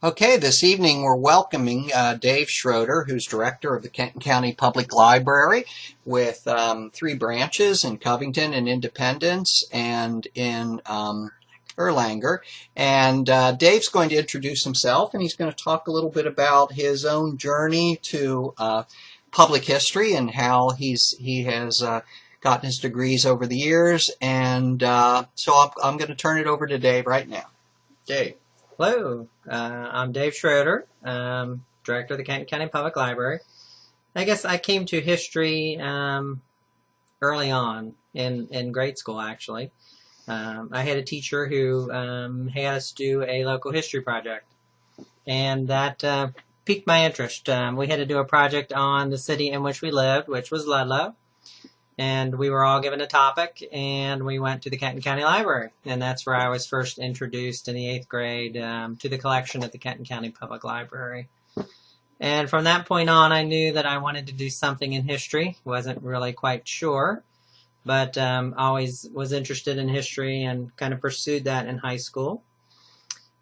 Okay, this evening we're welcoming Dave Schroeder, who's director of the Kenton County Public Library with three branches in Covington and Independence and in Erlanger. And Dave's going to introduce himself, and he's going to talk a little bit about his own journey to public history and how he has gotten his degrees over the years. And so I'm going to turn it over to Dave right now. Dave. Hello, I'm Dave Schroeder, director of the Kenton County Public Library. I guess I came to history early on in grade school, actually. I had a teacher who had us do a local history project, and that piqued my interest. We had to do a project on the city in which we lived, which was Ludlow. And we were all given a topic, and we went to the Kenton County Library. And that's where I was first introduced in the 8th grade to the collection at the Kenton County Public Library. And from that point on, I knew that I wanted to do something in history. Wasn't really quite sure, but always was interested in history and kind of pursued that in high school.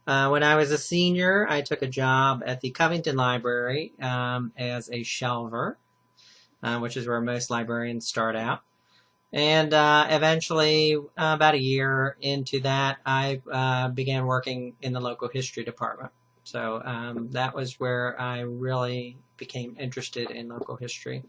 When I was a senior, I took a job at the Covington Library as a shelver. Which is where most librarians start out. And eventually, about a year into that, I began working in the local history department. So that was where I really became interested in local history.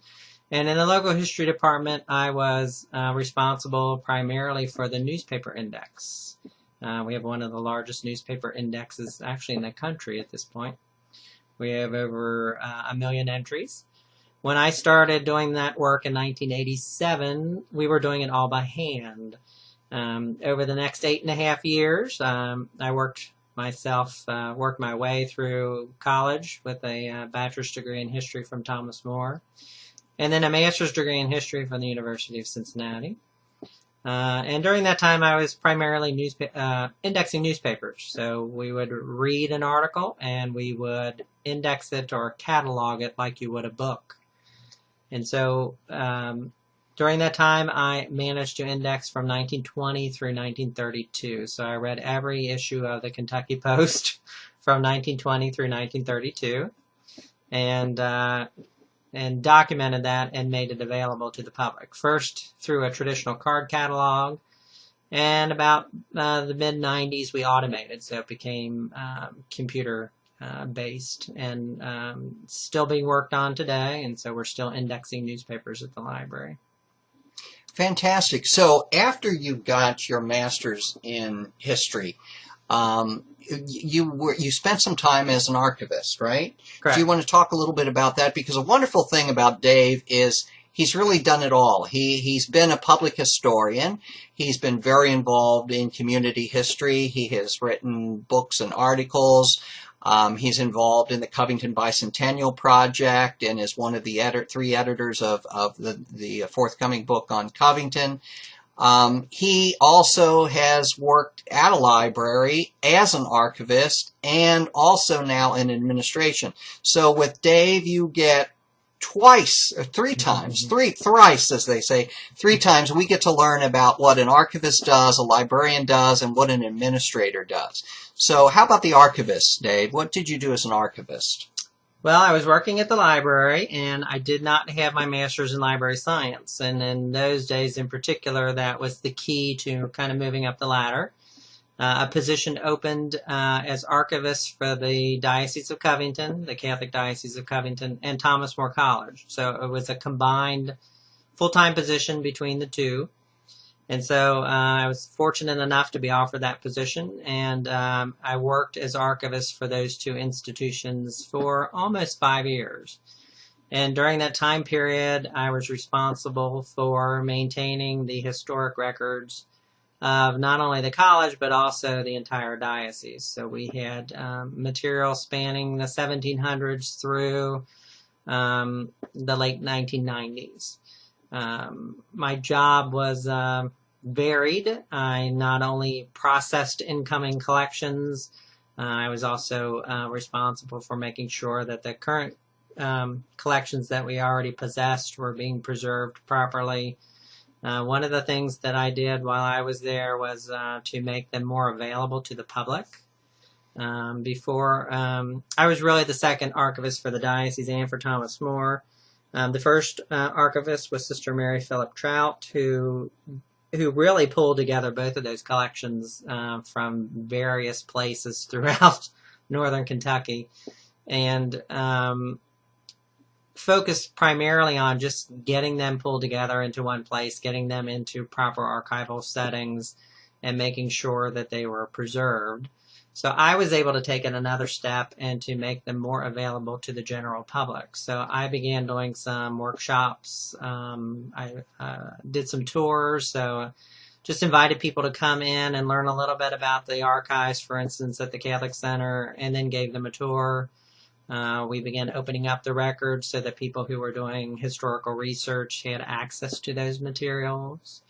And in the local history department, I was responsible primarily for the newspaper index. We have one of the largest newspaper indexes actually in the country at this point. We have over 1 million entries. When I started doing that work in 1987, we were doing it all by hand. Over the next 8.5 years, I worked my way through college with a bachelor's degree in history from Thomas More, and then a master's degree in history from the University of Cincinnati. And during that time, I was primarily indexing newspapers. So we would read an article, and we would index it or catalog it like you would a book. And so during that time, I managed to index from 1920 through 1932. So I read every issue of the Kentucky Post from 1920 through 1932 and documented that and made it available to the public. First through a traditional card catalog, and about the mid-90s we automated, so it became computer based, and still being worked on today, and so we're still indexing newspapers at the library. Fantastic. So after you got your master's in history, you spent some time as an archivist, right? Correct. Do you want to talk a little bit about that? Because a wonderful thing about Dave is he's really done it all. He's been a public historian. He's been very involved in community history. He has written books and articles. He's involved in the Covington Bicentennial Project and is one of the three editors of the forthcoming book on Covington. He also has worked at a library as an archivist and also now in administration. So with Dave, you get thrice, as they say, 3 times we get to learn about what an archivist does, a librarian does, and what an administrator does. So how about the archivist, Dave? What did you do as an archivist? Well, I was working at the library, and I did not have my master's in library science. And in those days in particular, that was the key to kind of moving up the ladder. A position opened as archivist for the Diocese of Covington, the Catholic Diocese of Covington, and Thomas More College. So it was a combined full-time position between the two. And so I was fortunate enough to be offered that position, and I worked as archivist for those two institutions for almost 5 years. And during that time period, I was responsible for maintaining the historic records of not only the college, but also the entire diocese. So we had material spanning the 1700s through the late 1990s. My job was varied. I not only processed incoming collections, I was also responsible for making sure that the current collections that we already possessed were being preserved properly. One of the things that I did while I was there was to make them more available to the public. before I was really the second archivist for the diocese and for Thomas More. The first archivist was Sister Mary Philip Trout, who really pulled together both of those collections from various places throughout northern Kentucky, and focused primarily on just getting them pulled together into one place, getting them into proper archival settings, and making sure that they were preserved. So I was able to take it another step and to make them more available to the general public. So I began doing some workshops. I did some tours. So just invited people to come in and learn a little bit about the archives, for instance, at the Catholic Center, and then gave them a tour. We began opening up the records so that people who were doing historical research had access to those materials.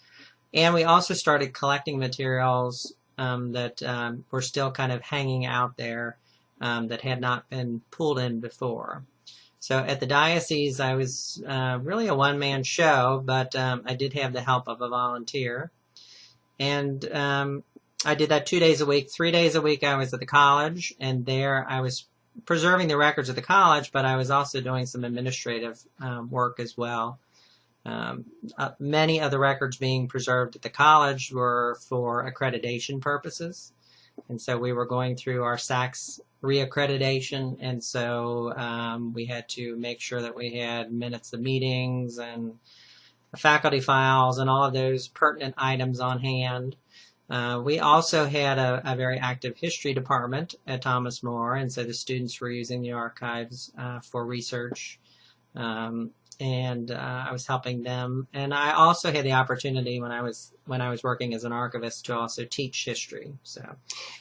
And we also started collecting materials that were still kind of hanging out there that had not been pulled in before. So at the diocese, I was really a one-man show, but I did have the help of a volunteer. And I did that 2 days a week. 3 days a week I was at the college, and there I was preserving the records at the college, but I was also doing some administrative work as well. Many of the records being preserved at the college were for accreditation purposes, and so we were going through our SACS reaccreditation, and so we had to make sure that we had minutes of meetings and faculty files and all of those pertinent items on hand. We also had a very active history department at Thomas More, and so the students were using the archives for research. And I was helping them, and I also had the opportunity when I was working as an archivist to also teach history.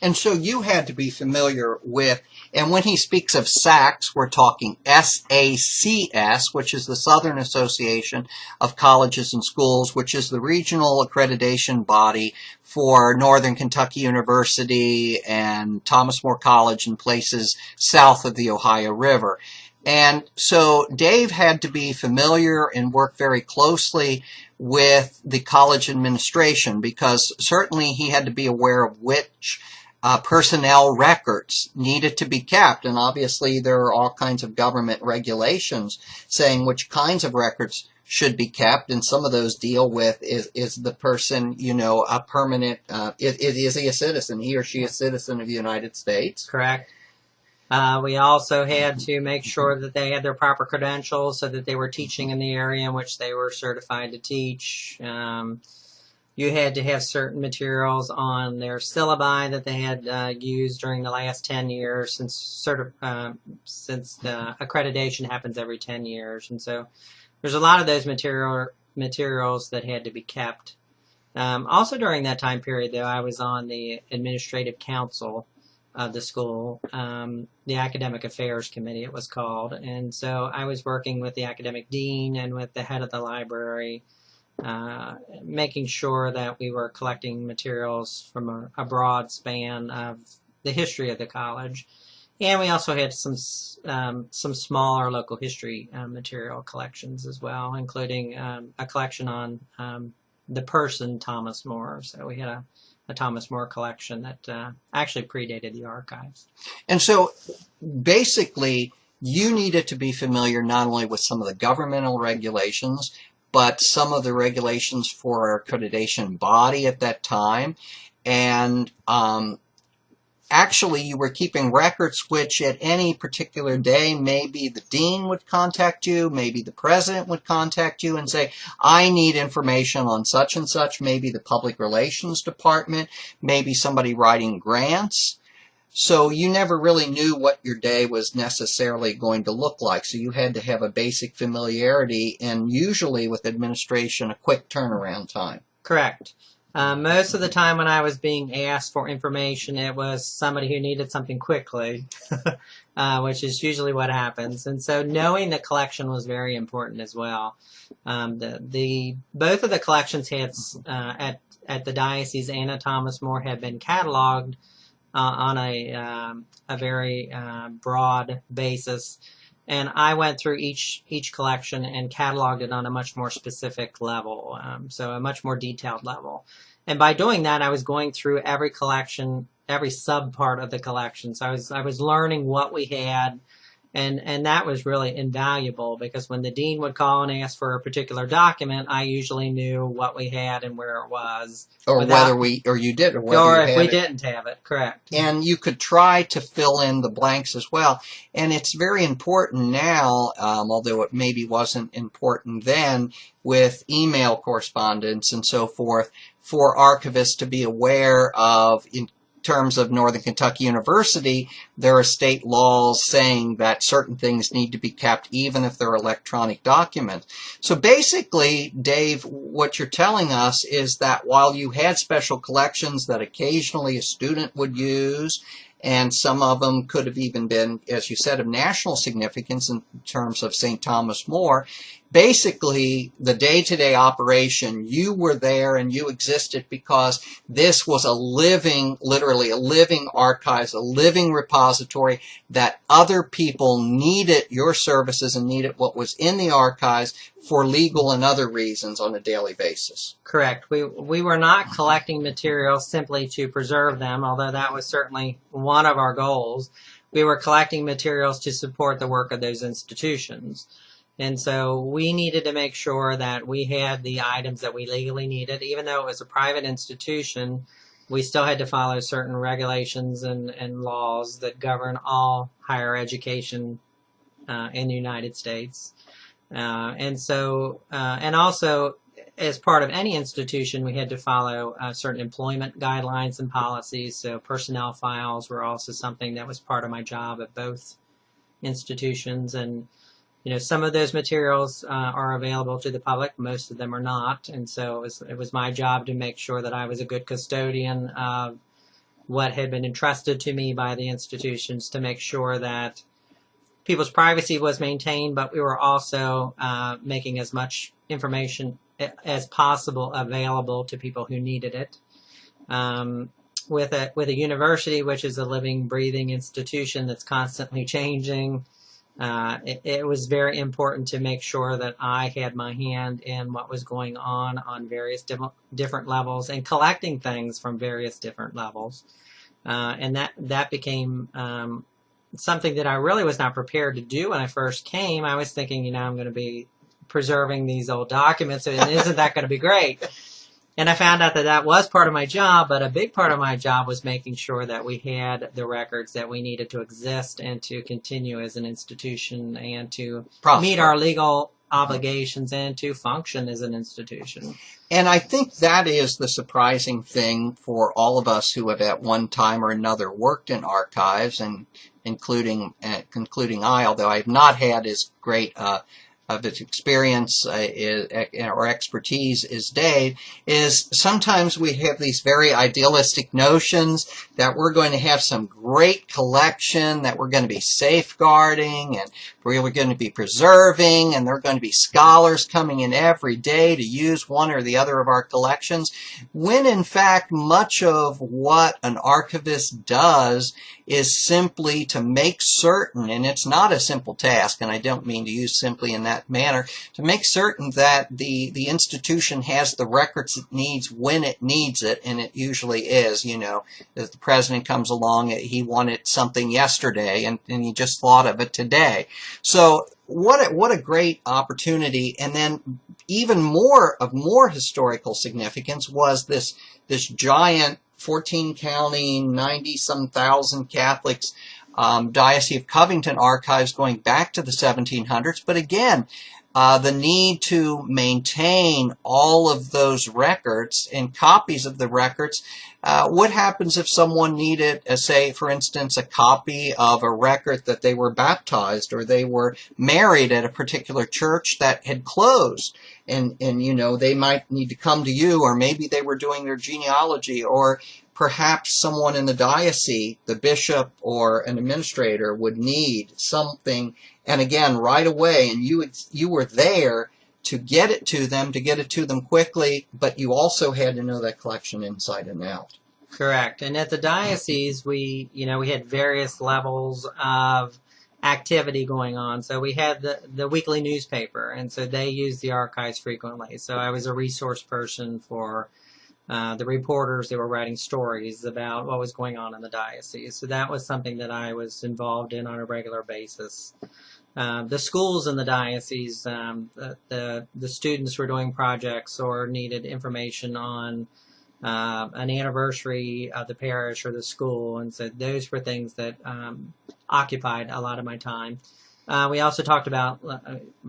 And so you had to be familiar with, and when he speaks of SACS, we're talking SACS, which is the Southern Association of Colleges and Schools, which is the regional accreditation body for Northern Kentucky University and Thomas More College and places south of the Ohio River. And so Dave had to be familiar and work very closely with the college administration, because certainly he had to be aware of which personnel records needed to be kept. And obviously there are all kinds of government regulations saying which kinds of records should be kept. And some of those deal with is the person, a permanent, is he a citizen? He or she a citizen of the United States? Correct. We also had to make sure that they had their proper credentials so that they were teaching in the area in which they were certified to teach. You had to have certain materials on their syllabi that they had used during the last 10 years, since the accreditation happens every 10 years. And so there's a lot of those materials that had to be kept. Also during that time period, though, I was on the administrative council of the school, the Academic Affairs Committee it was called, and so I was working with the academic dean and with the head of the library, making sure that we were collecting materials from a broad span of the history of the college. And we also had some smaller local history material collections as well, including a collection on the person Thomas More. So we had a Thomas More collection that actually predated the archives. And so basically you needed to be familiar not only with some of the governmental regulations, but some of the regulations for our accreditation body at that time. And actually you were keeping records which at any particular day, maybe the dean would contact you, maybe the president would contact you and say, I need information on such and such, maybe the public relations department, maybe somebody writing grants. So you never really knew what your day was necessarily going to look like. So you had to have a basic familiarity, and usually with administration, a quick turnaround time. Correct. Most of the time when I was being asked for information, it was somebody who needed something quickly, which is usually what happens. And so knowing the collection was very important as well. Both of the collections had, at the diocese and at Thomas More, had been cataloged on a very broad basis. And I went through each collection and cataloged it on a much more specific level, so a much more detailed level. And by doing that, I was going through every collection every sub part of the collection. So I was learning what we had. And that was really invaluable because when the dean would call and ask for a particular document, I usually knew what we had and where it was. Or without, you did, or whether or you if had we it. didn't have it, correct. And you could try to fill in the blanks as well. And it's very important now, although it maybe wasn't important then, with email correspondence and so forth, for archivists to be aware of, in terms of Northern Kentucky University, there are state laws saying that certain things need to be kept even if they're electronic documents. So basically, Dave, what you're telling us is that while you had special collections that occasionally a student would use, and some of them could have even been, as you said, of national significance in terms of St. Thomas More, basically the day-to-day operation, you were there and you existed because this was a living, literally a living archives, a living repository that other people needed your services and needed what was in the archives for legal and other reasons on a daily basis. Correct. We were not collecting materials simply to preserve them, although that was certainly one of our goals. We were collecting materials to support the work of those institutions. And so we needed to make sure that we had the items that we legally needed. Even though it was a private institution, we still had to follow certain regulations and laws that govern all higher education in the United States. And also, as part of any institution, we had to follow certain employment guidelines and policies. So personnel files were also something that was part of my job at both institutions. And some of those materials are available to the public. Most of them are not. And so it was my job to make sure that I was a good custodian of what had been entrusted to me by the institutions, to make sure that people's privacy was maintained, but we were also making as much information as possible available to people who needed it. With a university, which is a living, breathing institution that's constantly changing, it was very important to make sure that I had my hand in what was going on various different levels and collecting things from various different levels. And that became something that I really was not prepared to do when I first came. I was thinking, I'm going to be preserving these old documents, and isn't that going to be great? And I found out that that was part of my job, but a big part of my job was making sure that we had the records that we needed to exist and to continue as an institution and to meet our legal obligations and to function as an institution. And I think that is the surprising thing for all of us who have at one time or another worked in archives, and including I, although I've not had as great of its experience or expertise as Dave, is sometimes we have these very idealistic notions that we're going to have some great collection that we're going to be safeguarding and we're going to be preserving, and there are going to be scholars coming in every day to use one or the other of our collections, when in fact much of what an archivist does is simply to make certain, and it's not a simple task, and I don't mean to use simply in that manner, to make certain that the institution has the records it needs when it needs it, and it usually is. If the president comes along, he wanted something yesterday, and he just thought of it today. So what a great opportunity. And then even more historical significance was this giant 14 county, 90-some thousand Catholics Diocese of Covington archives going back to the 1700s. But again, the need to maintain all of those records and copies of the records. What happens if someone needed, say, for instance, a copy of a record that they were baptized or they were married at a particular church that had closed? And they might need to come to you, or maybe they were doing their genealogy, or perhaps someone in the diocese, the bishop or an administrator, would need something, and again, right away, and you were there to get it to them quickly, but you also had to know that collection inside and out. Correct. And at the diocese, we had various levels of activity going on. So we had the weekly newspaper, and so they used the archives frequently. So I was a resource person for the reporters that were writing stories about what was going on in the diocese. So that was something that I was involved in on a regular basis. The schools in the diocese, the students were doing projects or needed information on an anniversary of the parish or the school, and so those were things that occupied a lot of my time. We also talked about,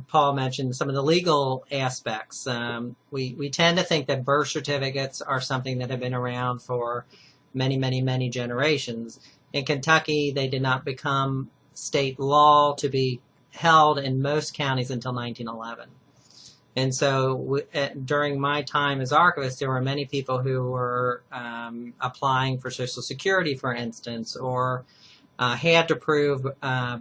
Paul mentioned some of the legal aspects. We tend to think that birth certificates are something that have been around for many, many, many generations. In Kentucky, they did not become state law to be held in most counties until 1911. And so during my time as archivist, there were many people who were applying for Social Security, for instance, or had to prove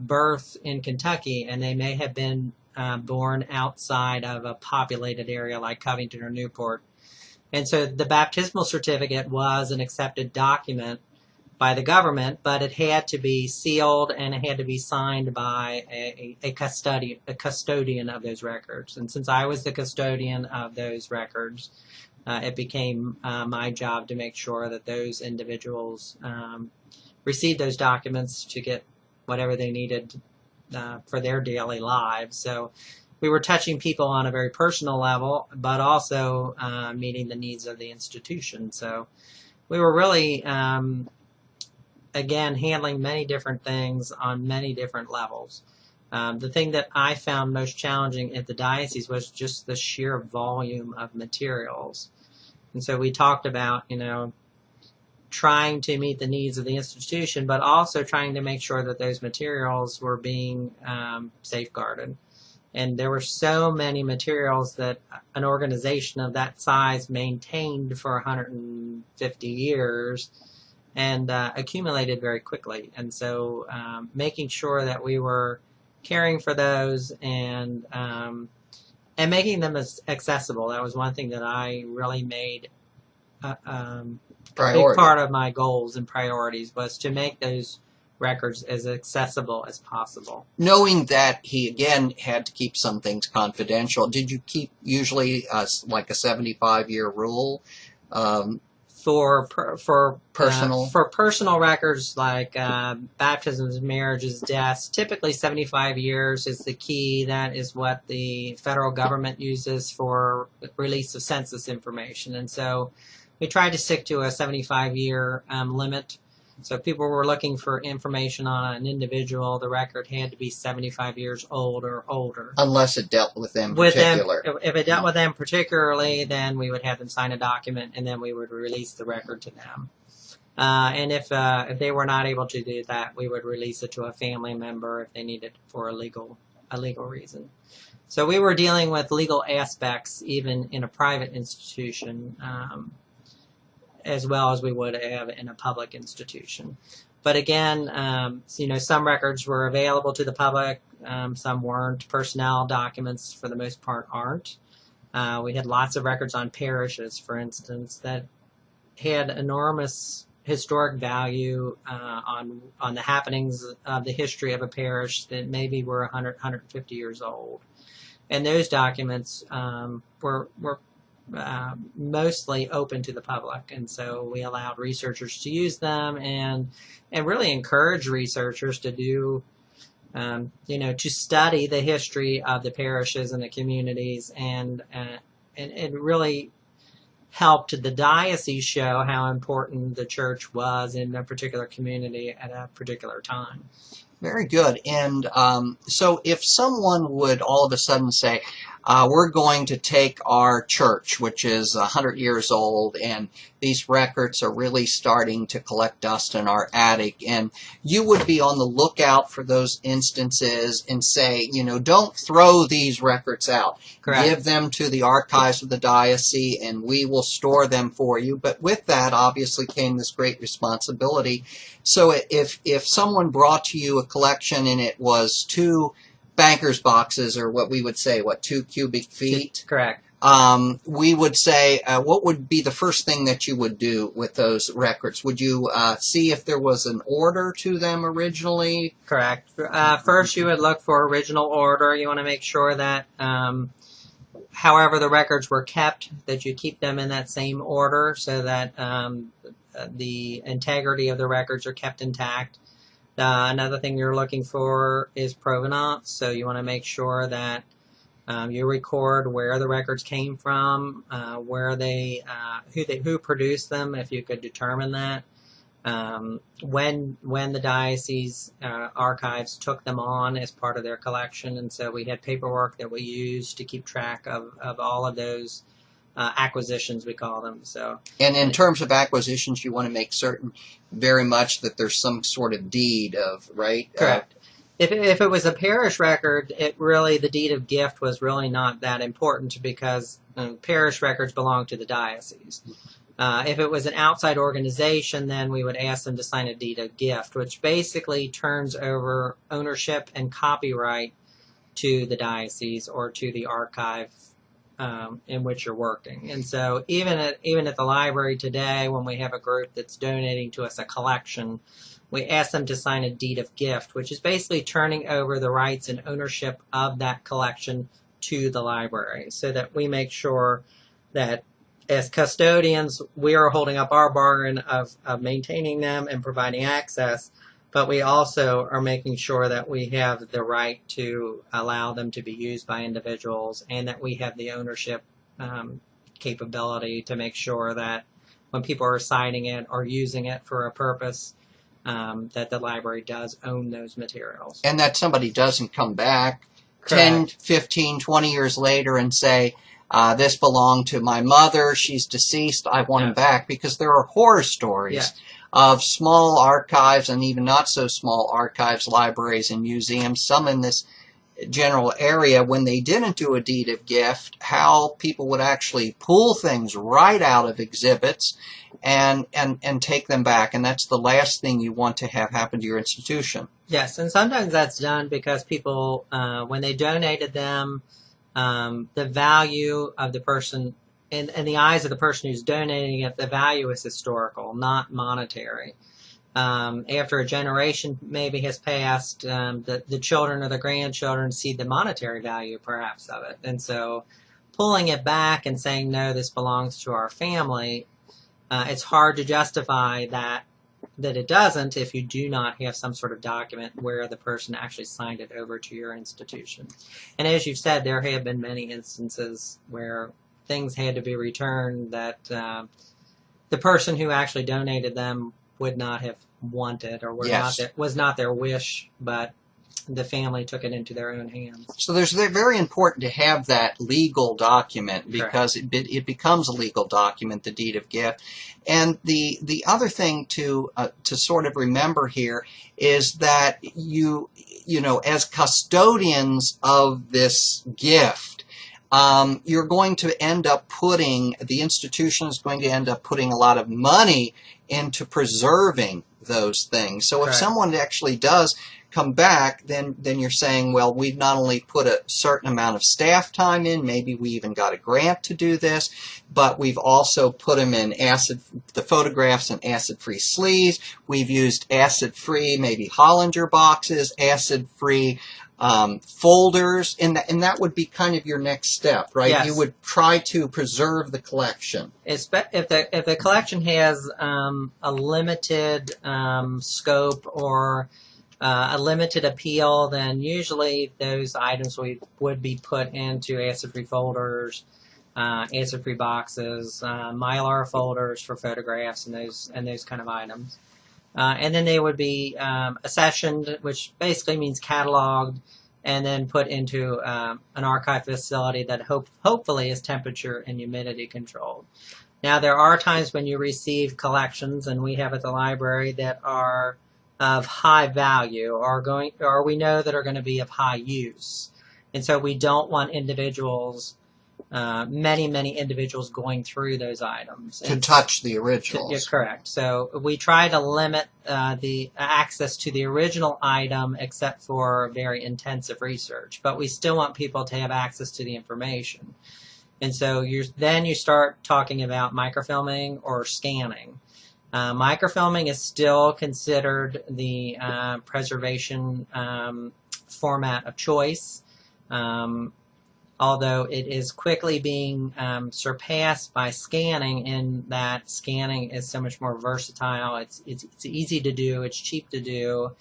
birth in Kentucky, and they may have been born outside of a populated area like Covington or Newport. And so the baptismal certificate was an accepted document by the government, but it had to be sealed and it had to be signed by a custodian of those records. And since I was the custodian of those records, it became my job to make sure that those individuals received those documents to get whatever they needed for their daily lives. So we were touching people on a very personal level, but also meeting the needs of the institution. So we were really, again, handling many different things on many different levels. The thing that I found most challenging at the diocese was just the sheer volume of materials. And so we talked about, trying to meet the needs of the institution, but also trying to make sure that those materials were being safeguarded. And there were so many materials that an organization of that size maintained for 150 years and accumulated very quickly. And so making sure that we were caring for those and making them as accessible, that was one thing that I really made a big part of my goals and priorities, was to make those records as accessible as possible. Knowing that he, again, had to keep some things confidential, did you keep usually like a 75-year rule? For personal records like baptisms, marriages, deaths, typically 75 years is the key. That is what the federal government uses for release of census information. And so we tried to stick to a 75-year limit. So if people were looking for information on an individual, the record had to be 75 years old or older. Unless it dealt with them particularly. If it dealt with them particularly, then we would have them sign a document, and then we would release the record to them. And if they were not able to do that, we would release it to a family member if they needed it for a legal reason. So we were dealing with legal aspects even in a private institution, as well as we would have in a public institution. But again, some records were available to the public, some weren't. Personnel documents, for the most part, aren't. We had lots of records on parishes, for instance, that had enormous historic value on the happenings of the history of a parish that maybe were 100, 150 years old. And those documents were mostly open to the public, and so we allowed researchers to use them and really encourage researchers to do, to study the history of the parishes and the communities, and it really helped the diocese show how important the church was in a particular community at a particular time. Very good. And so if someone would all of a sudden say, we're going to take our church, which is 100 years old, and these records are really starting to collect dust in our attic, and you would be on the lookout for those instances and say, don't throw these records out. Correct. Give them to the archives of the diocese, and we will store them for you. But with that, obviously, came this great responsibility. So if someone brought to you a collection and it was 2 banker's boxes, or what we would say, 2 cubic feet? Correct. We would say, what would be the first thing that you would do with those records? Would you see if there was an order to them originally? Correct. First, you would look for original order. You want to make sure that however the records were kept, that you keep them in that same order so that the integrity of the records are kept intact. Another thing you're looking for is provenance, so you want to make sure that you record where the records came from, where who produced them, if you could determine that. When the diocese archives took them on as part of their collection, and so we had paperwork that we used to keep track of all of those acquisitions, we call them. So, and in terms of acquisitions, you want to make certain very much that there's some sort of deed of, right? Correct. If it was a parish record, the deed of gift was really not that important because parish records belong to the diocese. If it was an outside organization, then we would ask them to sign a deed of gift, which basically turns over ownership and copyright to the diocese or to the archive in which you're working. And so even at the library today, when we have a group that's donating to us a collection, we ask them to sign a deed of gift, which is basically turning over the rights and ownership of that collection to the library, so that we make sure that as custodians, we are holding up our bargain of maintaining them and providing access, but we also are making sure that we have the right to allow them to be used by individuals, and that we have the ownership capability to make sure that when people are signing it or using it for a purpose, that the library does own those materials. And that somebody doesn't come back Correct. 10, 15, 20 years later and say, this belonged to my mother, she's deceased, I want him back, because there are horror stories of small archives and even not so small archives, libraries, and museums, some in this general area, when they didn't do a deed of gift, how people would actually pull things right out of exhibits and take them back. And that's the last thing you want to have happen to your institution. Yes, and sometimes that's done because people, when they donated them, the value of the person, in the eyes of the person who's donating it, the value is historical, not monetary. After a generation maybe has passed, the children or the grandchildren see the monetary value perhaps of it. And so pulling it back and saying, no, this belongs to our family, it's hard to justify that it doesn't if you do not have some sort of document where the person actually signed it over to your institution. And as you've said, there have been many instances where things had to be returned that the person who actually donated them would not have wanted, or was not their wish, but the family took it into their own hands. So they're very important to have that legal document, because it becomes a legal document, the deed of gift. And the other thing to sort of remember here is that you know, as custodians of this gift, you're going to end up the institution is going to end up putting a lot of money into preserving those things. So if someone actually does come back, then you're saying, well, we've not only put a certain amount of staff time in, maybe we even got a grant to do this, but we've also put them in the photographs in acid-free sleeves. We've used acid-free, maybe Hollinger boxes, acid-free folders, and that would be kind of your next step, right? Yes. You would try to preserve the collection. If the collection has a limited scope or a limited appeal, then usually those items would be put into acid-free folders, acid-free boxes, mylar folders for photographs, and those kind of items. And then they would be accessioned, which basically means cataloged, and then put into an archive facility that hopefully is temperature and humidity controlled. Now, there are times when you receive collections, and we have at the library, that are of high value, or we know that are going to be of high use. And so we don't want individuals, many individuals going through those items. To touch the originals. You're correct. So we try to limit the access to the original item except for very intensive research. But we still want people to have access to the information. And so then you start talking about microfilming or scanning. Microfilming is still considered the preservation format of choice. although it is quickly being surpassed by scanning, in that scanning is so much more versatile. It's easy to do, it's cheap to do,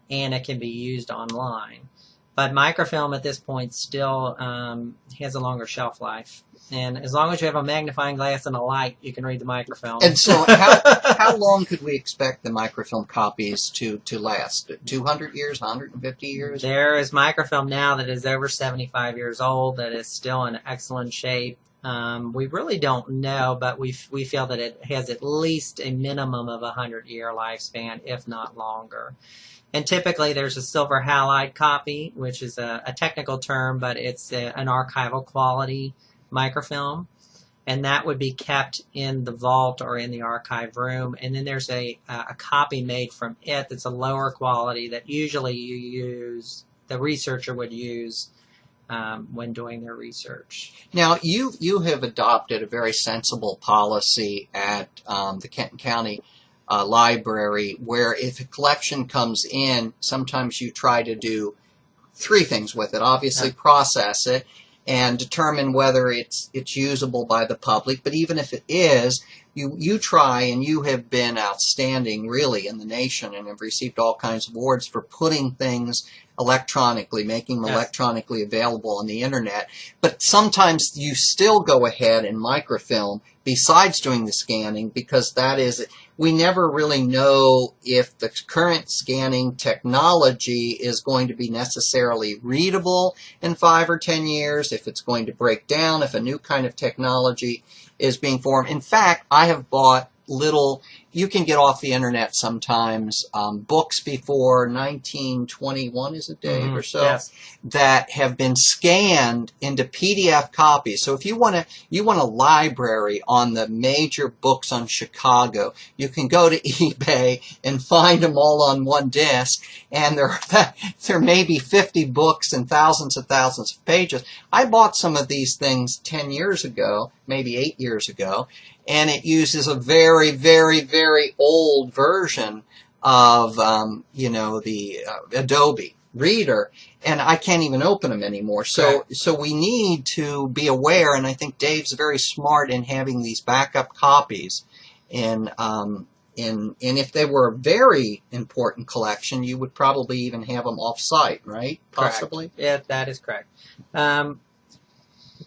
and it can be used online. But microfilm at this point still has a longer shelf life. And as long as you have a magnifying glass and a light, you can read the microfilm. And so how long could we expect the microfilm copies to last? 200 years, 150 years? There is microfilm now that is over 75 years old that is still in excellent shape. We really don't know, but we feel that it has at least a minimum of a 100-year lifespan, if not longer. And typically there's a silver halide copy, which is a technical term, but it's an archival quality microfilm, and that would be kept in the vault or in the archive room. And then there's a copy made from it that's a lower quality that usually the researcher would use when doing their research. Now, you have adopted a very sensible policy at the Kenton County Library, where if a collection comes in, sometimes you try to do three things with it. Obviously, process it and determine whether it's usable by the public. But even if it is, you try, and you have been outstanding really in the nation and have received all kinds of awards for putting things electronically, making them electronically available on the internet. But sometimes you still go ahead and microfilm besides doing the scanning, because that is, we never really know if the current scanning technology is going to be necessarily readable in 5 or 10 years, if it's going to break down, if a new kind of technology is being formed. In fact, I have bought little, you can get off the internet sometimes, books before 1921, is it, Dave, or so, that have been scanned into PDF copies. So if you want a library on the major books on Chicago, you can go to eBay and find them all on one disc, and there may be 50 books and thousands of pages. I bought some of these things 10 years ago, maybe 8 years ago, and it uses a very, very, very old version of, the Adobe Reader, and I can't even open them anymore. So we need to be aware, and I think Dave's very smart in having these backup copies. And if they were a very important collection, you would probably even have them off-site, right? Possibly? Correct. Yeah, that is correct.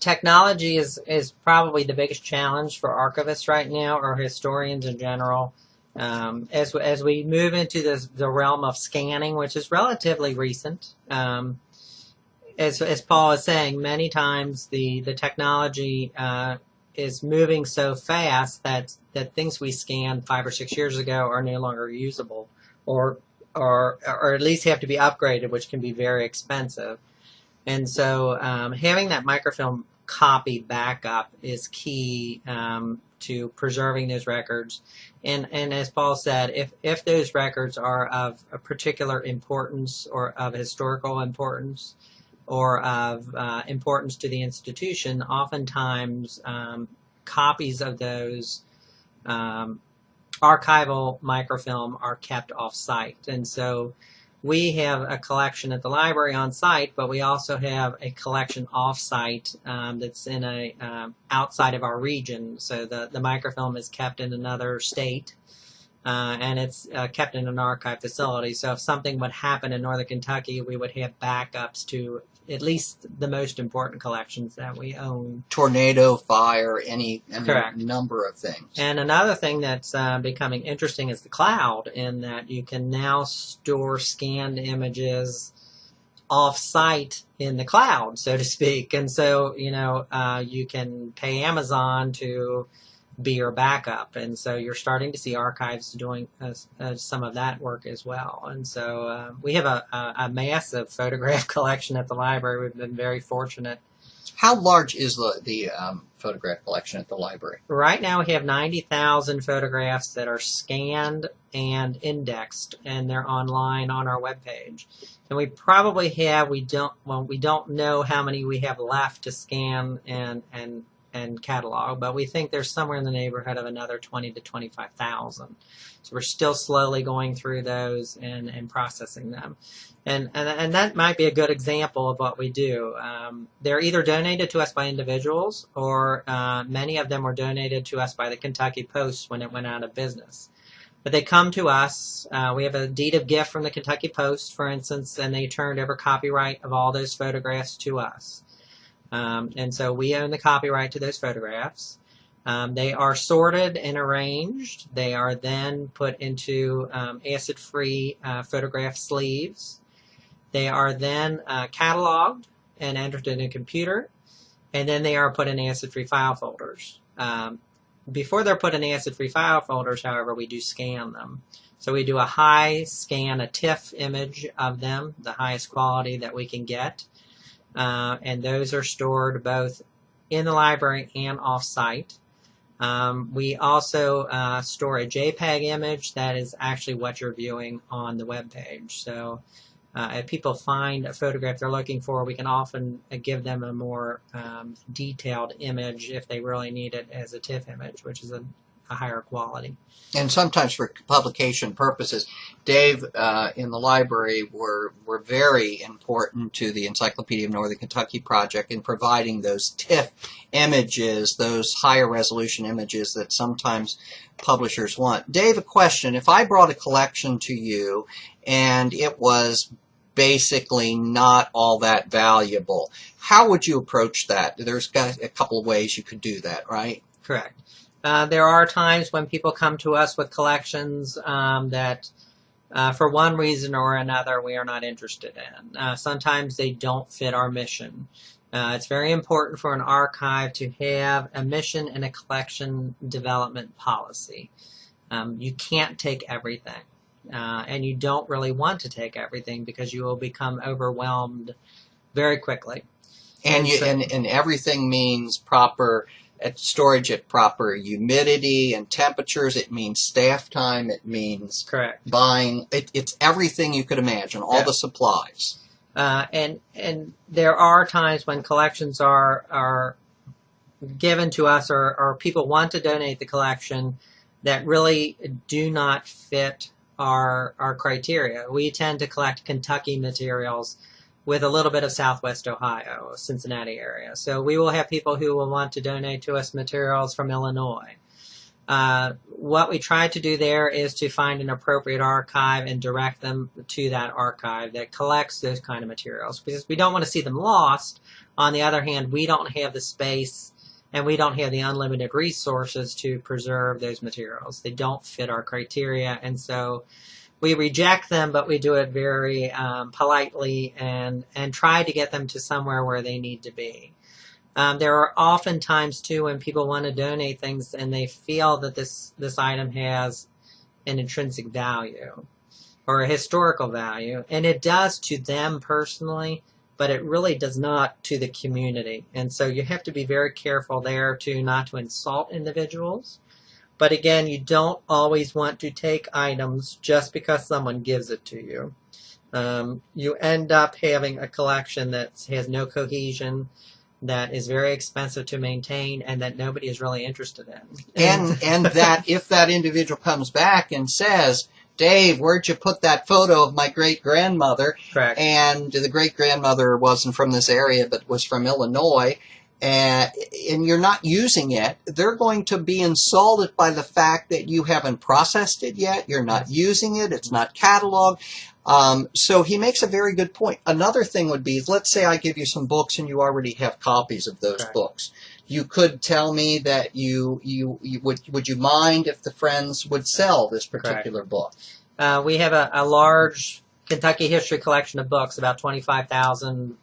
Technology is probably the biggest challenge for archivists right now, or historians in general. As we move into the realm of scanning, which is relatively recent, as Paul is saying, many times the technology is moving so fast that things we scanned 5 or 6 years ago are no longer usable, or at least have to be upgraded, which can be very expensive. And so having that microfilm copy backup is key to preserving those records. And as Paul said, if those records are of a particular importance, or of historical importance, or of importance to the institution, oftentimes copies of those archival microfilm are kept off-site. And so we have a collection at the library on site, but we also have a collection off-site that's in outside of our region. So the microfilm is kept in another state, and it's kept in an archive facility. So if something would happen in northern Kentucky, we would have backups to at least the most important collections that we own. Tornado, fire, any Correct. Number of things. And another thing that's becoming interesting is the cloud, in that you can now store scanned images off-site in the cloud, so to speak. And so, you can pay Amazon to be your backup. And so you're starting to see archives doing some of that work as well. And so we have a massive photograph collection at the library. We've been very fortunate. How large is the photograph collection at the library? Right now we have 90,000 photographs that are scanned and indexed, and they're online on our webpage. And we probably have, we don't know how many we have left to scan and and catalog, but we think there's somewhere in the neighborhood of another 20 to 25,000. So we're still slowly going through those and processing them. And that might be a good example of what we do. They're either donated to us by individuals, or many of them were donated to us by the Kentucky Post when it went out of business. But they come to us. We have a deed of gift from the Kentucky Post, for instance, and they turned over copyright of all those photographs to us. And so we own the copyright to those photographs. They are sorted and arranged. They are then put into acid-free photograph sleeves. They are then cataloged and entered in a computer, and then they are put in acid-free file folders. Before they're put in acid-free file folders, however, we do scan them. So we do a high scan, a TIFF image of them, the highest quality that we can get. And those are stored both in the library and off-site. We also store a JPEG image that is actually what you're viewing on the web page. So if people find a photograph they're looking for, we can often give them a more detailed image if they really need it as a TIFF image, which is a higher quality. And sometimes for publication purposes, Dave in the library were very important to the Encyclopedia of Northern Kentucky project in providing those TIFF images, those higher resolution images that sometimes publishers want. Dave, a question. If I brought a collection to you and it was basically not all that valuable, how would you approach that? There's got a couple of ways you could do that, right? Correct. There are times when people come to us with collections that for one reason or another we are not interested in. Sometimes they don't fit our mission. It's very important for an archive to have a mission and a collection development policy. You can't take everything. And you don't really want to take everything because you will become overwhelmed very quickly. And everything means proper storage at proper humidity and temperatures. It means staff time. It means correct buying. It's everything you could imagine. All the supplies. And there are times when collections are given to us, or people want to donate the collection that really do not fit our criteria. We tend to collect Kentucky materials with a little bit of Southwest Ohio, Cincinnati area. So we will have people who will want to donate to us materials from Illinois. What we try to do there is to find an appropriate archive and direct them to that archive that collects those kind of materials, because we don't want to see them lost. On the other hand, we don't have the space and we don't have the unlimited resources to preserve those materials. They don't fit our criteria, and so we reject them, but we do it very politely and try to get them to somewhere where they need to be. There are often times, too, when people want to donate things and they feel that this item has an intrinsic value or a historical value, and it does to them personally, but it really does not to the community. And so you have to be very careful there not to insult individuals. But again, you don't always want to take items just because someone gives it to you. You end up having a collection that has no cohesion, that is very expensive to maintain, and that nobody is really interested in. And that if that individual comes back and says, Dave, where'd you put that photo of my great-grandmother? Correct. And the great-grandmother wasn't from this area, but was from Illinois, and you're not using it, they're going to be insulted by the fact that you haven't processed it yet, you're not using it, it's not cataloged. So he makes a very good point. Another thing would be, let's say I give you some books and you already have copies of those books. You could tell me that would you mind if the friends would sell this particular book? We have a large Kentucky history collection of books, about 25,000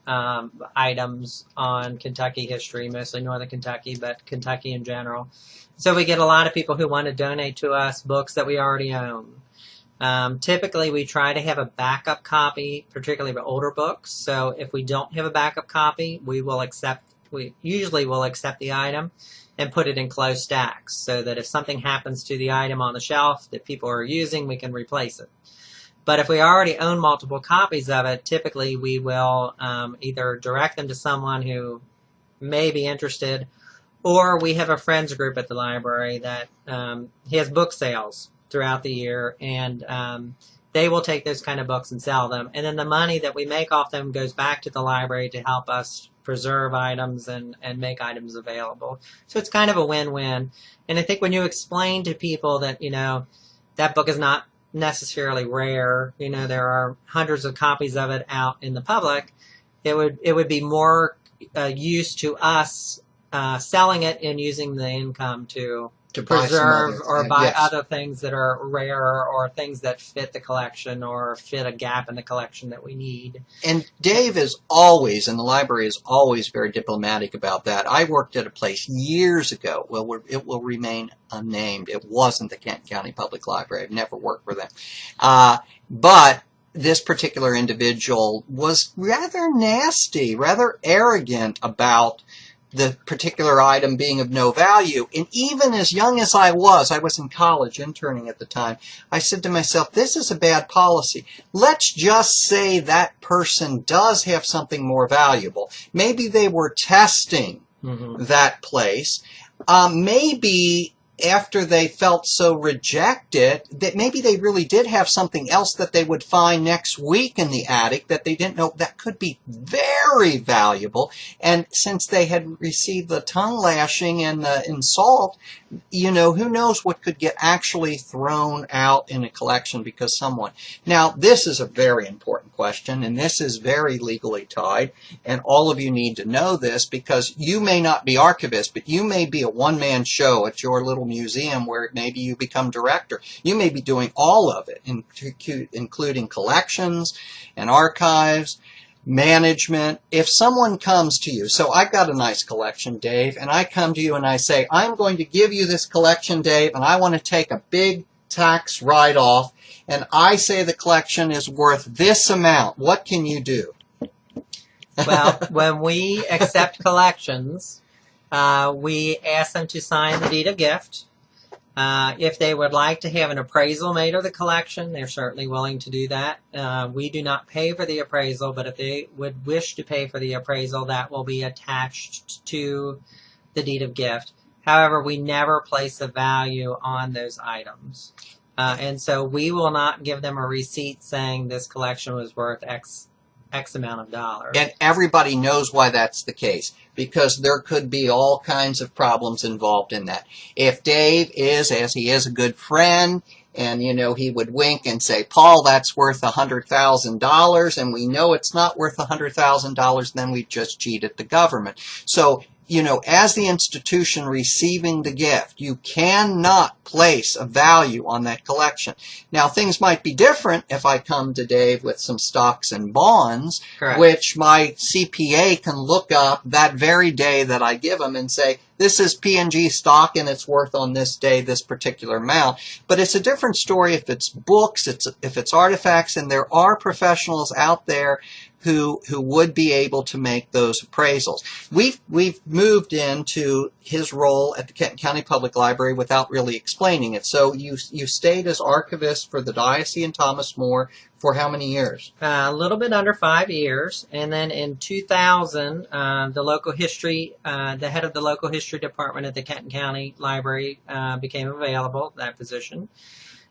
items on Kentucky history, mostly Northern Kentucky, but Kentucky in general. So we get a lot of people who want to donate to us books that we already own. Typically, we try to have a backup copy, particularly for older books. So if we don't have a backup copy, we usually will accept the item and put it in closed stacks so that if something happens to the item on the shelf that people are using, we can replace it. But if we already own multiple copies of it, typically we will either direct them to someone who may be interested, Or we have a friends group at the library that he has book sales throughout the year, and they will take those kind of books and sell them. And then the money that we make off them goes back to the library to help us preserve items and make items available. So it's kind of a win-win. And I think when you explain to people that, that book is not necessarily rare, there are hundreds of copies of it out in the public, it would be more use to us selling it and using the income to preserve or buy other things that are rare or things that fit the collection or fit a gap in the collection that we need. And Dave is always, and the library is always very diplomatic about that. I worked at a place years ago. Well, it will remain unnamed. It wasn't the Kenton County Public Library. I've never worked for them. But this particular individual was rather nasty, rather arrogant about the particular item being of no value. And even as young as I was in college interning at the time, I said to myself, this is a bad policy. Let's just say that person does have something more valuable. Maybe they were testing that place. Maybe after they felt so rejected, that maybe they really did have something else that they would find next week in the attic that they didn't know that could be very valuable. And since they had received the tongue lashing and the insult, who knows what could get actually thrown out in a collection because someone. Now, this is a very important question, and this is very legally tied, and all of you need to know this because you may not be archivist, but you may be a one-man show at your little museum where maybe you become director. You may be doing all of it, including collections and archives, management. If someone comes to you, so I've got a nice collection, Dave, and I come to you and I say, I'm going to give you this collection, Dave, and I want to take a big tax write-off, and I say the collection is worth this amount. What can you do? Well, when we accept collections, we ask them to sign the deed of gift. If they would like to have an appraisal made of the collection, they're certainly willing to do that. We do not pay for the appraisal, but if they would wish to pay for the appraisal, that will be attached to the deed of gift. However, we never place a value on those items. And so we will not give them a receipt saying this collection was worth X amount of dollars. And everybody knows why that's the case, because there could be all kinds of problems involved in that. If Dave is, as he is, a good friend, and, he would wink and say, Paul, that's worth $100,000, and we know it's not worth $100,000, then we just cheated the government. So, as the institution receiving the gift, you cannot place a value on that collection. Now, things might be different if I come to Dave with some stocks and bonds, Correct. Which my CPA can look up that very day that I give him and say, this is P&G stock and it's worth on this day this particular amount. But it's a different story if it's books, if it's artifacts, and there are professionals out there who would be able to make those appraisals. We've moved into his role at the Kenton County Public Library without really explaining it. So you stayed as archivist for the Diocese in Thomas More for how many years? A little bit under 5 years. And then in 2000, the local history, the head of the local history department at the Kenton County Library became available, that position.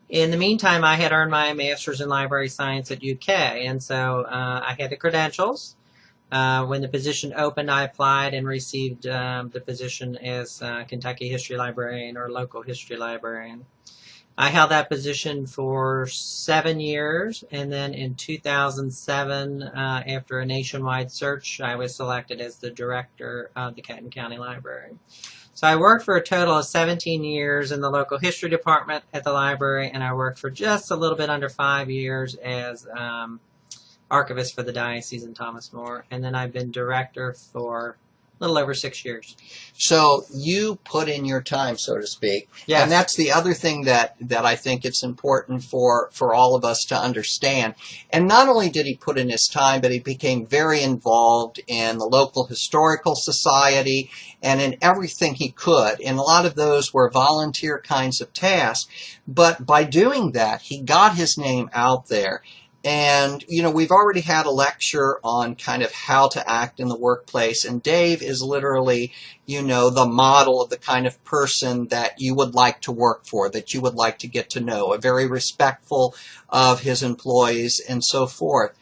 In the meantime, I had earned my master's in library science at UK, and so I had the credentials. When the position opened, I applied and received the position as Kentucky History Librarian or local history librarian. I held that position for 7 years, and then in 2007, after a nationwide search, I was selected as the director of the Kenton County Library. So I worked for a total of 17 years in the local history department at the library, and I worked for just a little bit under 5 years as archivist for the Diocese in Thomas More, and then I've been director for a little over 6 years. So you put in your time, so to speak. Yes. And that's the other thing that I think it's important for all of us to understand. And not only did he put in his time, but he became very involved in the local historical society and in everything he could. And a lot of those were volunteer kinds of tasks. But by doing that, he got his name out there. And, we've already had a lecture on kind of how to act in the workplace. And Dave is literally, the model of the kind of person that you would like to work for, that you would like to get to know, a very respectful of his employees and so forth.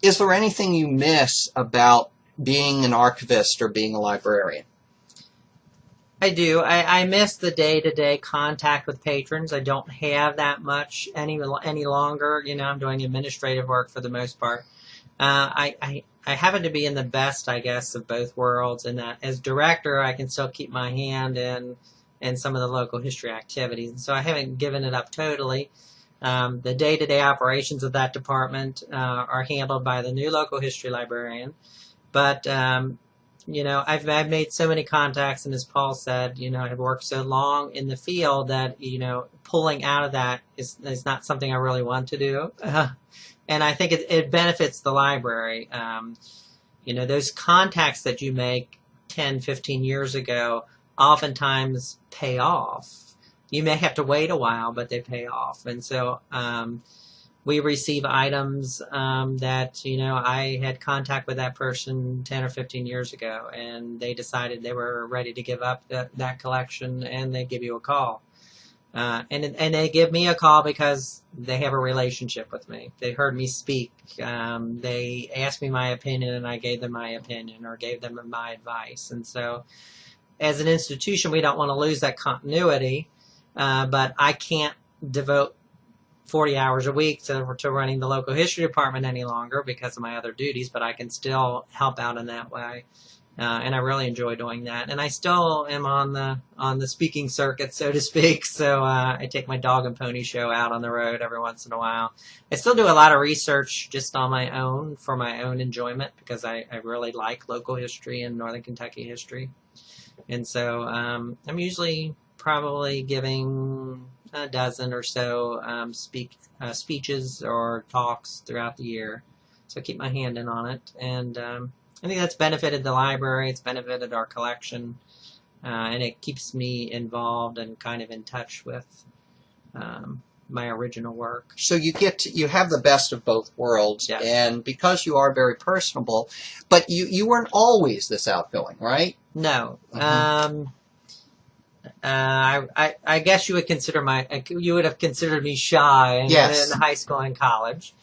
Is there anything you miss about being an archivist or being a librarian? I do. I miss the day-to-day contact with patrons. I don't have that much any longer. I'm doing administrative work for the most part. I happen to be in the best, I guess, of both worlds, in that as director, I can still keep my hand in some of the local history activities. And so I haven't given it up totally. The day-to-day operations of that department are handled by the new local history librarian. But I've made so many contacts, and as Paul said, I've worked so long in the field that, pulling out of that is not something I really want to do. And I think it benefits the library. Those contacts that you make 10, 15 years ago oftentimes pay off. You may have to wait a while, but they pay off. And so, we receive items that, I had contact with that person 10 or 15 years ago, and they decided they were ready to give up that collection, and they give you a call. And they give me a call because they have a relationship with me. They heard me speak. They asked me my opinion, and I gave them my opinion or gave them my advice. And so as an institution, we don't want to lose that continuity, but I can't devote 40 hours a week to running the local history department any longer because of my other duties, but I can still help out in that way. And I really enjoy doing that. And I still am on the speaking circuit, so to speak. So I take my dog and pony show out on the road every once in a while. I still do a lot of research just on my own for my own enjoyment because I really like local history and Northern Kentucky history. And so I'm usually probably giving a dozen or so speeches or talks throughout the year. So I keep my hand in on it. And I think that's benefited the library, it's benefited our collection, and it keeps me involved and kind of in touch with my original work. So you have the best of both worlds, Yes. And because you are very personable, but you weren't always this outgoing, right? No. Mm-hmm. I guess you would have considered me shy Yes. in high school and college.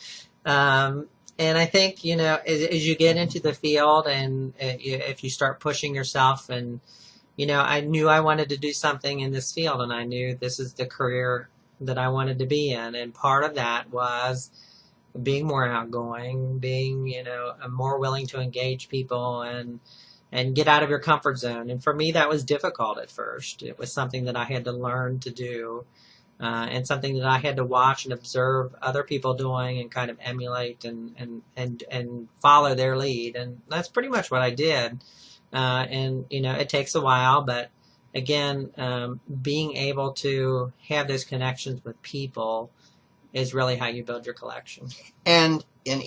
And I think, as you get into the field and if you start pushing yourself and, I knew I wanted to do something in this field and I knew this is the career that I wanted to be in. And part of that was being more outgoing, being, more willing to engage people and get out of your comfort zone. And for me, that was difficult at first. It was something that I had to learn to do. And something that I had to watch and observe other people doing and kind of emulate and follow their lead. And that's pretty much what I did. And, it takes a while, but again, being able to have those connections with people is really how you build your collection. And I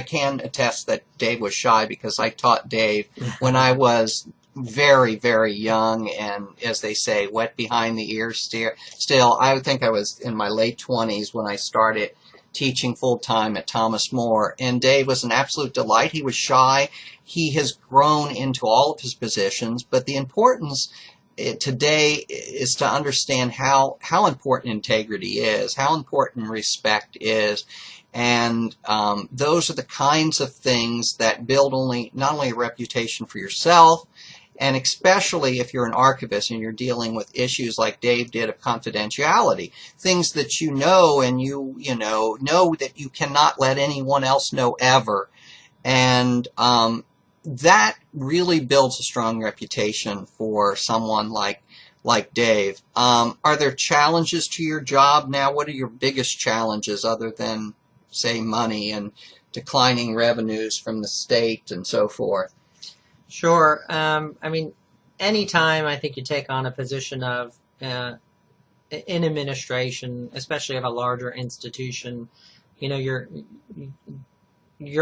can attest that Dave was shy because I taught Dave when I was very, very young and, as they say, wet behind the ears still. I think I was in my late 20s when I started teaching full-time at Thomas More, and Dave was an absolute delight. He was shy. He has grown into all of his positions, but the importance today is to understand how important integrity is, how important respect is, and those are the kinds of things that build not only a reputation for yourself, and especially if you're an archivist and you're dealing with issues like Dave did of confidentiality, things that you know and you know that you cannot let anyone else know ever. And that really builds a strong reputation for someone like Dave. Are there challenges to your job now? What are your biggest challenges other than, say, money and declining revenues from the state and so forth? Sure. Anytime I think you take on a position of in administration, especially of a larger institution, your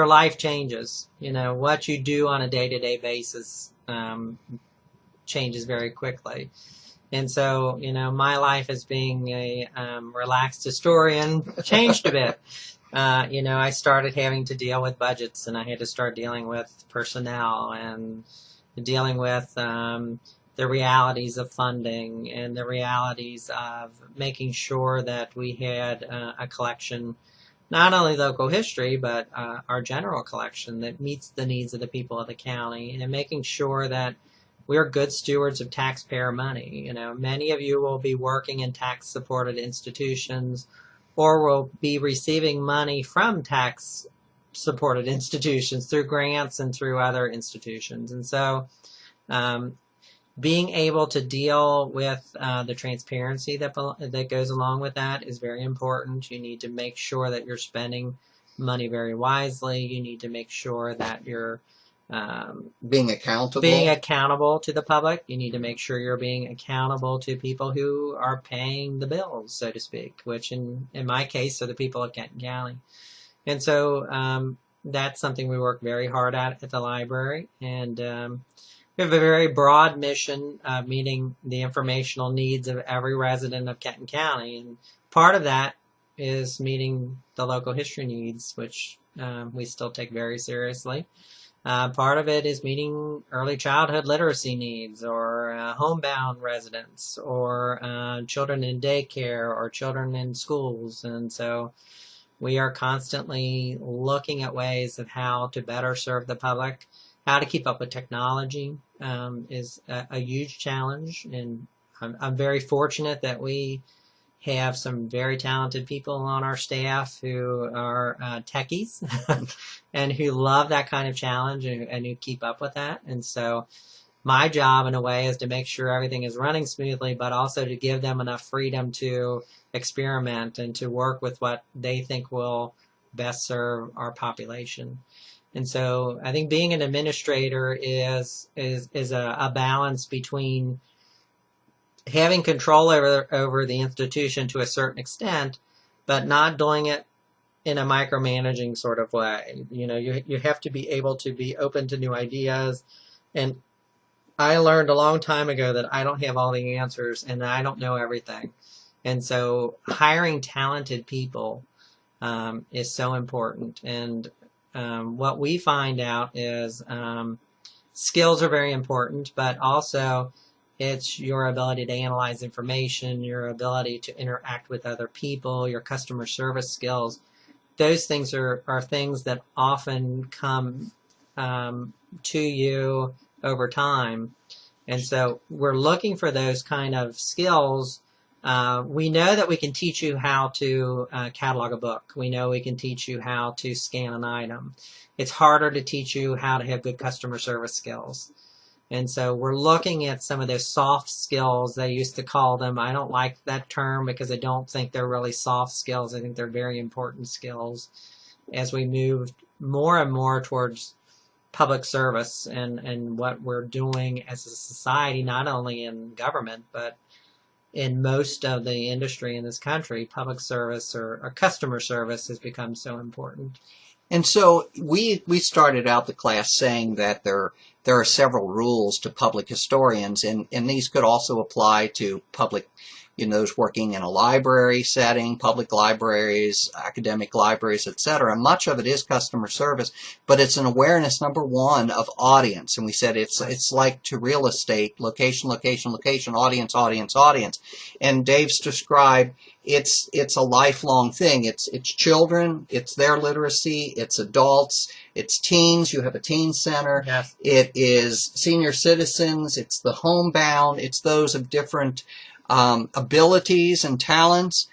life changes. What you do on a day-to-day basis changes very quickly. And so, my life as being a relaxed historian changed a bit. I started having to deal with budgets, and I had to start dealing with personnel and dealing with the realities of funding and the realities of making sure that we had a collection, not only local history, but our general collection that meets the needs of the people of the county, and making sure that we're good stewards of taxpayer money. Many of you will be working in tax-supported institutions or will be receiving money from tax-supported institutions through grants and through other institutions. And so being able to deal with the transparency that goes along with that is very important. You need to make sure that you're spending money very wisely. You need to make sure that you're being accountable to the public. You need to make sure you're being accountable to people who are paying the bills, so to speak, which in my case are the people of Kenton County. And so that's something we work very hard at the library. And we have a very broad mission of meeting the informational needs of every resident of Kenton County. And part of that is meeting the local history needs, which we still take very seriously. Part of it is meeting early childhood literacy needs, or homebound residents, or children in daycare, or children in schools. And so we are constantly looking at ways of how to better serve the public. How to keep up with technology is a huge challenge, and I'm very fortunate that we have some very talented people on our staff who are techies and who love that kind of challenge and who keep up with that. And so my job in a way is to make sure everything is running smoothly, but also to give them enough freedom to experiment and to work with what they think will best serve our population. And so I think being an administrator is a balance between having control over the institution to a certain extent, but not doing it in a micromanaging sort of way. You have to be able to be open to new ideas. And I learned a long time ago that I don't have all the answers and that I don't know everything. And so hiring talented people is so important. And what we find out is skills are very important, but also it's your ability to analyze information, your ability to interact with other people, your customer service skills. Those things are things that often come to you over time. And so we're looking for those kind of skills. We know that we can teach you how to catalog a book. We know we can teach you how to scan an item. It's harder to teach you how to have good customer service skills. And so we're looking at some of those soft skills, they used to call them. I don't like that term because I don't think they're really soft skills. I think they're very important skills as we move more and more towards public service and what we're doing as a society, not only in government, but in most of the industry in this country. Public service or customer service has become so important. And so we started out the class saying that there are several rules to public historians, and these could also apply to public, those working in a library setting, public libraries, academic libraries, etc. Much of it is customer service, but it's an awareness, number one, of audience. And we said it's like to real estate, location, location, location, audience, audience, audience. And Dave's described it's a lifelong thing. It's children, it's their literacy, it's adults, it's teens. You have a teen center. Yes. It is senior citizens. It's the homebound. It's those of different abilities and talents.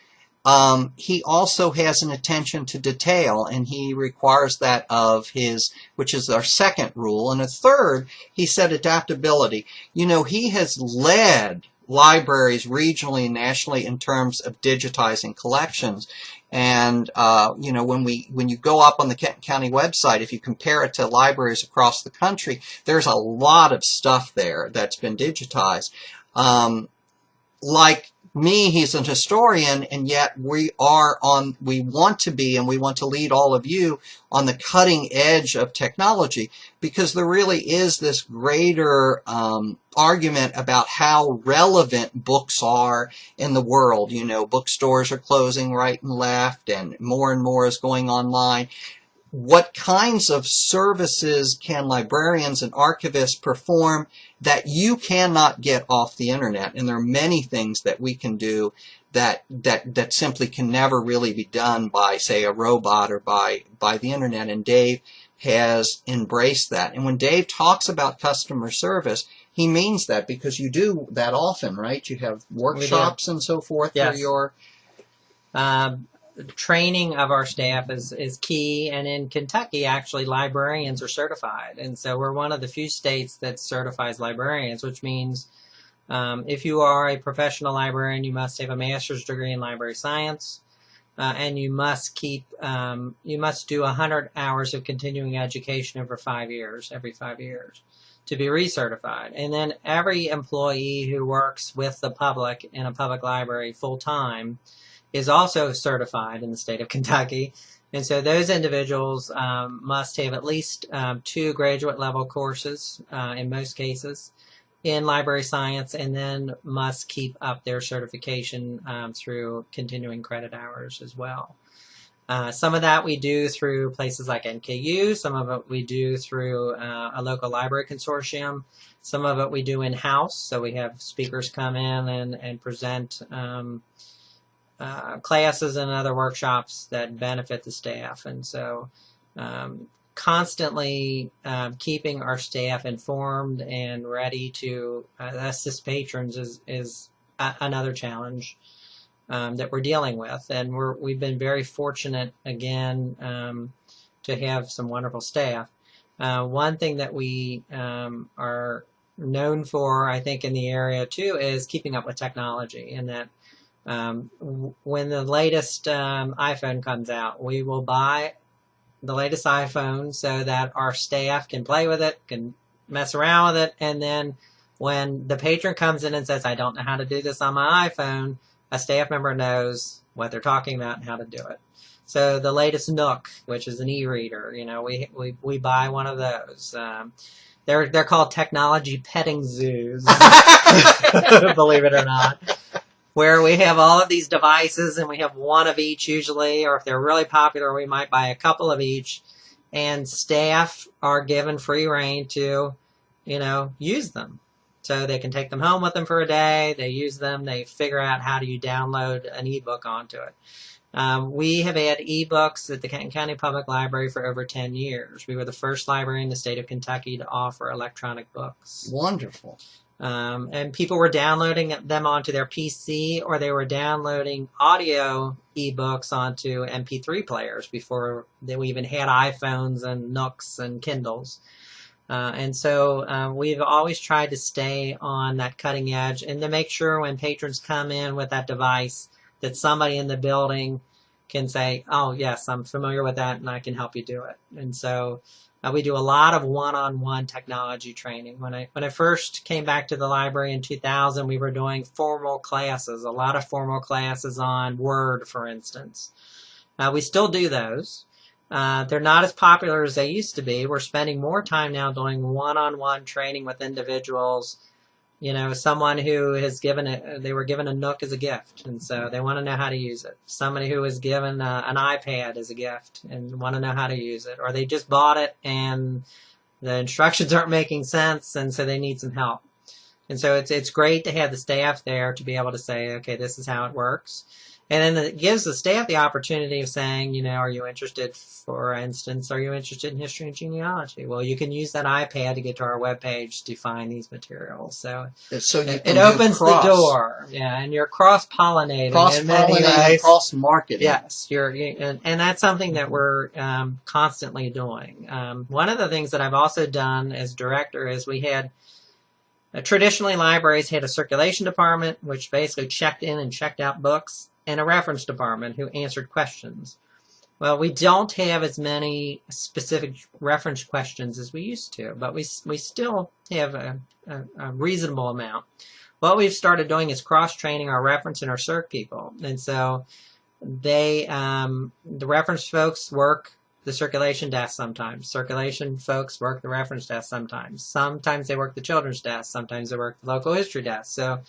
He also has an attention to detail, and he requires that of his, which is our second rule. And a third, he said adaptability. He has led libraries regionally and nationally in terms of digitizing collections. And, when you go up on the Kenton County website, if you compare it to libraries across the country, there's a lot of stuff there that's been digitized. Like me, he's an historian, and yet we want to be, and we want to lead all of you on the cutting edge of technology, because there really is this greater argument about how relevant books are in the world. You know, bookstores are closing right and left, and more is going online. What kinds of services can librarians and archivists perform that you cannot get off the internet? And there are many things that we can do that simply can never really be done by, say, a robot or by the internet. And Dave has embraced that. And when Dave talks about customer service, he means that, because you do that often, right? You have workshops and so forth. Yes. For your training of our staff is key, and in Kentucky, actually, librarians are certified, and so we're one of the few states that certifies librarians, which means if you are a professional librarian, you must have a master's degree in library science, and you must do 100 hours of continuing education over 5 years, every 5 years, to be recertified. And then every employee who works with the public in a public library full-time is also certified in the state of Kentucky. And so those individuals must have at least 2 graduate level courses in most cases in library science, and then must keep up their certification through continuing credit hours as well. Some of that we do through places like NKU, some of it we do through a local library consortium, some of it we do in-house, so we have speakers come in and present classes and other workshops that benefit the staff. And so constantly keeping our staff informed and ready to assist patrons is another challenge that we're dealing with. And we've been very fortunate, again, to have some wonderful staff. One thing that we are known for, I think, in the area too, is keeping up with technology, and that when the latest iPhone comes out, we will buy the latest iPhone so that our staff can play with it, can mess around with it, and then when the patron comes in and says, I don't know how to do this on my iPhone, a staff member knows what they're talking about and how to do it. So the latest Nook, which is an e-reader, you know, we buy one of those. They're called technology petting zoos, believe it or not, where we have all of these devices and we have one of each usually, or if they're really popular, we might buy a couple of each, and staff are given free rein to, you know, use them. So they can take them home with them for a day, they use them, they figure out how do you download an ebook onto it. We have had ebooks at the Kenton County Public Library for over 10 years. We were the first library in the state of Kentucky to offer electronic books. Wonderful. And people were downloading them onto their PC, or they were downloading audio ebooks onto MP3 players before we even had iPhones and Nooks and Kindles. And so we've always tried to stay on that cutting edge and to make sure when patrons come in with that device that somebody in the building can say, oh, yes, I'm familiar with that and I can help you do it. And so we do a lot of one-on-one technology training. When I first came back to the library in 2000, we were doing formal classes, a lot of formal classes on Word, for instance. We still do those. They're not as popular as they used to be. We're spending more time now doing one-on-one training with individuals. You know, someone who has they were given a Nook as a gift, and so they want to know how to use it. Somebody who was given an iPad as a gift and want to know how to use it. Or they just bought it and the instructions aren't making sense, and so they need some help. And so it's great to have the staff there to be able to say, okay, this is how it works. And then it gives the staff the opportunity of saying, you know, are you interested, for instance, are you interested in history and genealogy? Well, you can use that iPad to get to our webpage to find these materials. So it opens the door. Yeah, and you're cross-pollinating. Cross-pollinating and cross-marketing. Yes, and that's something that we're constantly doing. One of the things that I've also done as director is we had traditionally, libraries had a circulation department, which basically checked in and checked out books, and a reference department who answered questions. Well, we don't have as many specific reference questions as we used to, but we still have a reasonable amount. what we've started doing is cross-training our reference and our circ people. And so the reference folks work the circulation desk sometimes. Circulation folks work the reference desk sometimes. Sometimes they work the children's desk. Sometimes they work the local history desk. So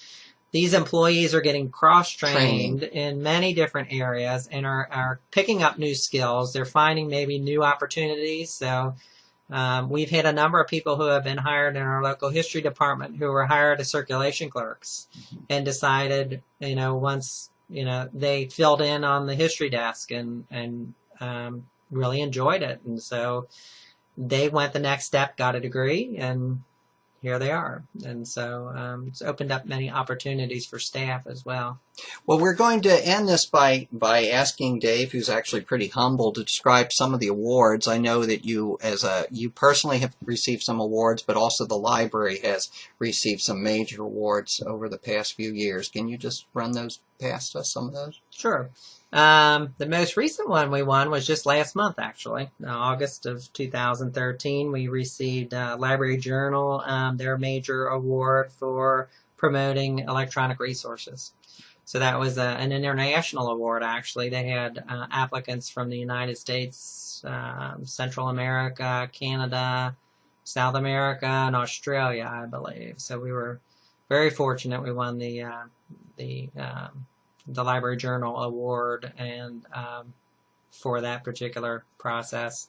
these employees are getting cross-trained in many different areas and are picking up new skills. They're finding maybe new opportunities. So we've had a number of people who have been hired in our local history department who were hired as circulation clerks and decided, once, they filled in on the history desk and really enjoyed it. And so they went the next step, got a degree, and here they are. And so it's opened up many opportunities for staff as well. Well, we're going to end this by asking Dave, who's actually pretty humble, to describe some of the awards. I know that you personally have received some awards, but also the library has received some major awards over the past few years. Can you just run those past us, some of those? Sure. The most recent one we won was just last month, actually. August of 2013, we received Library Journal, their major award for promoting electronic resources. So that was an international award, actually. They had applicants from the United States, Central America, Canada, South America, and Australia, I believe. So we were very fortunate. We won the Library Journal Award and for that particular process.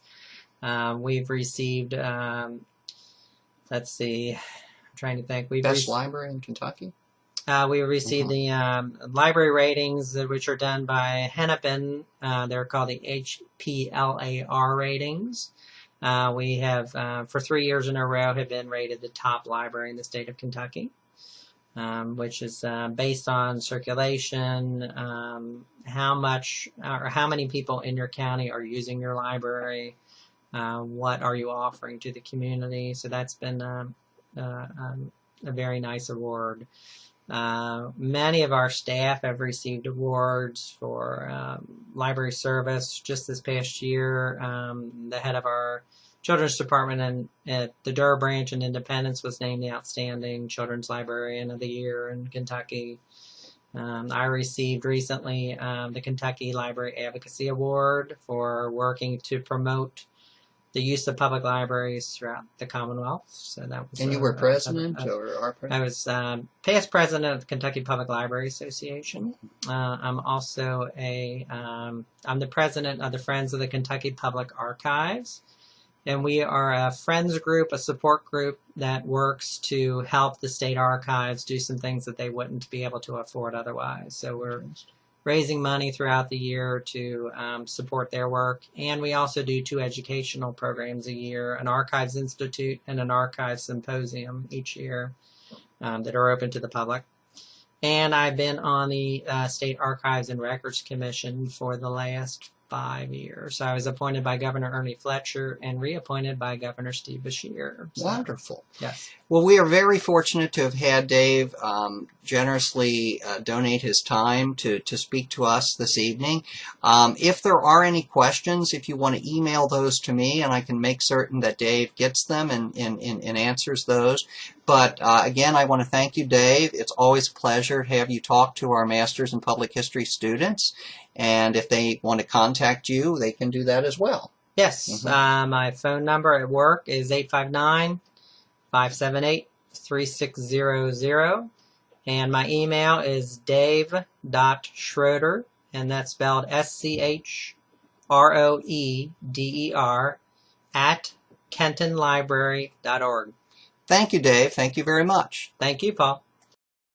We've received, let's see, I'm trying to think. Best library in Kentucky? We received the library ratings, which are done by Hennepin. They're called the HPLAR ratings. We have, for 3 years in a row, have been rated the top library in the state of Kentucky. Which is based on circulation, how much or how many people in your county are using your library, what are you offering to the community. So that's been a very nice award. Many of our staff have received awards for library service. Just this past year, the head of our Children's Department at the Durr branch in Independence was named the Outstanding Children's Librarian of the Year in Kentucky. I received recently the Kentucky Library Advocacy Award for working to promote the use of public libraries throughout the Commonwealth. So that was. And you were president or our president? I was past president of the Kentucky Public Library Association. I'm also I'm the president of the Friends of the Kentucky Public Archives. And we are a friends group, a support group that works to help the state archives do some things that they wouldn't be able to afford otherwise. So we're raising money throughout the year to support their work. And we also do 2 educational programs a year, an Archives Institute and an Archives Symposium each year that are open to the public. And I've been on the State Archives and Records Commission for the last 5 years. So I was appointed by Governor Ernie Fletcher and reappointed by Governor Steve Beshear. So, wonderful. Yes. Well, we are very fortunate to have had Dave generously donate his time to speak to us this evening. If there are any questions, if you want to email those to me, and I can make certain that Dave gets them and answers those. But again, I want to thank you, Dave. It's always a pleasure to have you talk to our Masters in Public History students. And if they want to contact you, they can do that as well. Yes. My phone number at work is 859-578-3600. And my email is dave.schroeder, and that's spelled SCHROEDER @kentonlibrary.org. Thank you, Dave. Thank you very much. Thank you, Paul.